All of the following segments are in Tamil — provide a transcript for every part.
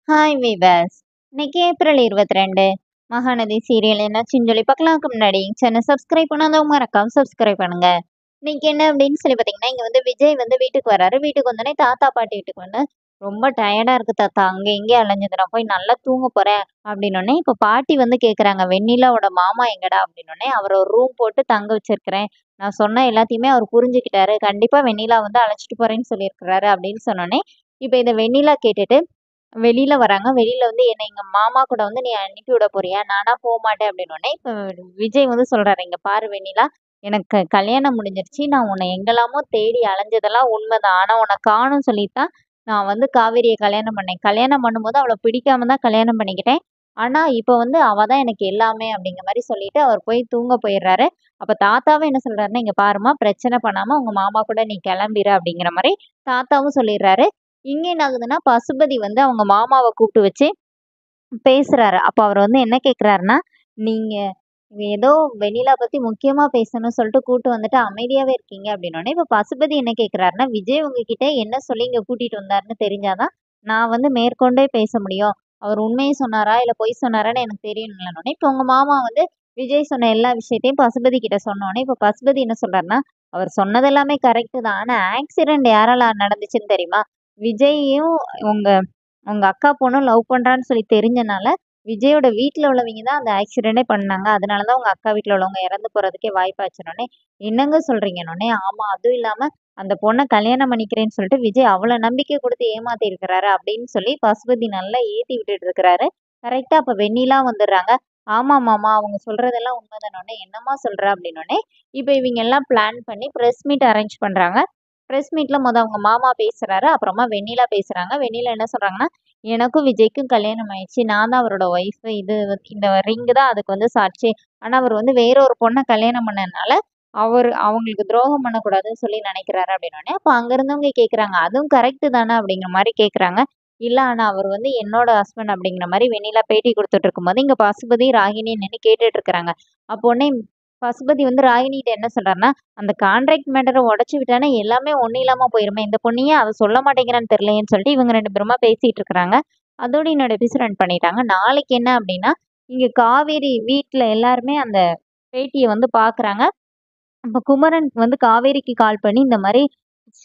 Hi viewers. இன்னைக்கு ஏப்ரல் 22 மகாநதி சீரியல் என்னாச்சுன்னு சொல்லி பார்க்கலாம்க்கு முன்னாடி சேனல் சப்ஸ்கிரைப் பண்ணாதவங்க மறக்காம சப்ஸ்கிரைப் பண்ணுங்க. இன்னைக்கு என்ன அப்படின்னு சொல்லி பார்த்தீங்கன்னா, இங்க வந்து விஜய் வந்து வீட்டுக்கு வராரு. வீட்டுக்கு வந்தோடனே தாத்தா பாட்டி வீட்டுக்கு வந்து ரொம்ப டயர்டா இருக்கு தாத்தா, அங்க இங்கே அலைஞ்சது, நான் போய் நல்லா தூங்க போறேன் அப்படின்னோடனே இப்போ பாட்டி வந்து கேட்குறாங்க, வெண்ணிலாவோட மாமா எங்கடா அப்படின்னோடனே, அவர் ஒரு ரூம் போட்டு தங்க வச்சிருக்கிறேன், நான் சொன்ன எல்லாத்தையுமே அவர் புரிஞ்சுக்கிட்டாரு, கண்டிப்பா வெண்ணிலா வந்து அழைச்சிட்டு போறேன்னு சொல்லியிருக்கிறாரு அப்படின்னு சொன்னோடனே, இப்போ இதை வெண்ணிலா கேட்டுட்டு வெளியில வராங்க. வெளியில வந்து என்ன எங்க மாமா கூட வந்து நீ அனுப்பி விட போறியா? நானா போமாட்டேன் அப்படின்னோனே, இப்ப விஜய் வந்து சொல்றாரு, "இங்க பாரு வெண்ணிலா, எனக்கு கல்யாணம் முடிஞ்சிருச்சு. நான் உன்னை எங்கெல்லாமோ தேடி அலைஞ்சதெல்லாம் உண்மைதான். ஆனா உன்னை காணோம்னு சொல்லிட்டு தான் நான் வந்து காவேரிய கல்யாணம் பண்ணேன். கல்யாணம் பண்ணும்போது அவள பிடிக்காம தான் கல்யாணம் பண்ணிக்கிட்டேன். ஆனா இப்ப வந்து அவ தான் எனக்கு எல்லாமே" அப்படிங்கிற மாரி சொல்லிட்டு அவர் போய் தூங்க போயிடுறாரு. அப்ப தாத்தாவும் என்ன சொல்றாருன்னா, "இங்க பாரும்மா, பிரச்சனை பண்ணாம உங்க மாமா கூட நீ கிளம்பிரு" அப்படிங்கிற மாரி தாத்தாவும் சொல்லிடுறாரு. இங்க என்ன ஆகுதுன்னா, பசுபதி வந்து அவங்க மாமாவ கூப்பிட்டு வச்சு பேசுறாரு. அப்ப அவரு வந்து என்ன கேட்கிறாருன்னா, "நீங்க ஏதோ வெண்ணிலா பத்தி முக்கியமா பேசணும்னு சொல்லிட்டு கூட்டு வந்துட்டு அமைதியாவே இருக்கீங்க" அப்படின்னோனே, இப்ப பசுபதி என்ன கேட்கிறாருன்னா, "விஜய் உங்ககிட்ட என்ன சொல்லி இங்க கூட்டிட்டு வந்தாருன்னு தெரிஞ்சா தான், நான் வந்து மேற்கொண்டே பேச முடியும். அவர் உண்மைய சொன்னாரா? இல்ல பொய் சொன்னாரான்னு எனக்கு தெரியணும்லன்னோனே" இப்ப உங்க மாமா வந்து விஜய் சொன்ன எல்லா விஷயத்தையும் பசுபதி கிட்ட சொன்னோனே, இப்ப பசுபதி என்ன சொல்றாருன்னா, "அவர் சொன்னது எல்லாமே கரெக்ட் தான். ஆனா ஆக்சிடென்ட் யாரால நடந்துச்சுன்னு தெரியுமா? விஜய்யும் உங்க உங்க அக்கா பொண்ணும் லவ் பண்றான்னு சொல்லி தெரிஞ்சனால, விஜயோட வீட்ல உள்ளவைங்க தான் அந்த ஆக்சிடென்டே பண்ணாங்க. அதனால தான் உங்க அக்கா வீட்ல உள்ளவங்க இறந்து போறதுக்கே வாய்ப்பாச்சுன்னோனே, என்னங்க சொல்றீங்கன்னோனே, ஆமா அதுவும் இல்லாம அந்த பொண்ண கல்யாணம் பண்ணிக்கிறேன்னு சொல்லிட்டு விஜய் அவ்வளோ நம்பிக்கை குடுத்து ஏமாத்தியிருக்கிறாரு அப்படின்னு சொல்லி பசுபதி நல்லா ஏத்தி விட்டுட்டு இருக்கிறாரு. கரெக்ட்டா அப்ப வெண்ணிலா வந்துடுறாங்க. ஆமா மாமா, அவங்க சொல்றதெல்லாம் உண்மைதானோனே, என்னம்மா சொல்ற அப்படின்னோனே, இப்ப இவைங்க எல்லாம் பிளான் பண்ணி பிரஸ் மீட் அரேஞ்ச் பண்றாங்க. பிரஸ் மீட்ல அவங்க மாமா பேசுறாரு. அப்புறமா வெண்ணிலா பேசுறாங்க. வெண்ணிலா என்ன சொல்றாங்கன்னா, "எனக்கும் விஜய்க்கும் கல்யாணம் ஆயிடுச்சு. நான் தான் அவரோட ஒய்ஃப். இந்த ரிங் தான் அதுக்கு வந்து சாட்சி. ஆனா அவர் வந்து வேற ஒரு பொண்ண கல்யாணம் பண்ணதுனால, அவங்களுக்கு துரோகம் பண்ணக்கூடாதுன்னு சொல்லி நினைக்கிறாரு" அப்படின்னோனே, அப்ப அங்க இருந்தவங்க கேட்குறாங்க, "அதுவும் கரெக்ட் தானே?" அப்படிங்கிற மாரி கேட்குறாங்க. "இல்ல, ஆனா அவர் வந்து என்னோட ஹஸ்பண்ட்" அப்படிங்கிற மாரி வெண்ணிலா பேட்டி குடுத்துட்டு இருக்கும்போது, இங்க பசுபதி, ராகினி நின்னு கேட்டுட்டு இருக்கிறாங்க. அப்போ உடனே பசுபதி வந்து ராகினிட்ட என்ன சொல்றாருன்னா, "அந்த கான்ட்ராக்ட் மேட்டர உடைச்சு விட்டானே எல்லாமே ஒண்ணும் இல்லாம போயிருமே. இந்த பொண்ணு ஏன் அத சொல்ல மாட்டேங்கிறான்னு தெரியலையேன்னு" சொல்லிட்டு இவங்க 2 பேருமா பேசிட்டு இருக்கிறாங்க. அதோட என்னோட எபிசோட் ரன் பண்ணிட்டாங்க. நாளைக்கு என்ன அப்டின்னா, இங்க காவேரி வீட்ல எல்லாருமே அந்த பேட்டிய வந்து பார்க்குறாங்க. அப்ப குமரன் வந்து காவேரிக்கு கால் பண்ணி, இந்த மாரி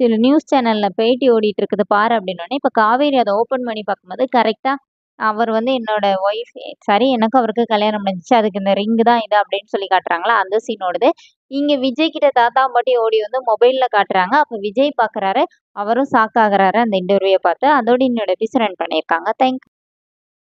சில நியூஸ் சேனல்ல பேட்டி ஓடிட்டு இருக்குது பாரு அப்டின்னோனே, இப்ப காவேரி அத ஓப்பன் பண்ணி பார்க்கும்போது, கரெக்ட்டா அவர் வந்து என்னோட ஒய்ஃப், சரி எனக்கும் அவருக்கும் கல்யாணம் முடிஞ்சுச்சு. அதுக்கு இந்த ரிங் தான் இது அப்டின்னு சொல்லி காட்டுறாங்களா, அந்த சீன் ஓடுது. இங்க விஜய் கிட்ட தாத்தாவும் பாட்டியும் ஓடி வந்து மொபைல்ல காட்டுறாங்க. அப்ப விஜய் பார்க்குறாரு. அவரும் ஷாக் ஆகுறாரு அந்த இன்டர்வியூவ பார்த்து. அதோட என்னோட எபிசோட் ரன் பண்ணியிருக்காங்க. தேங்க்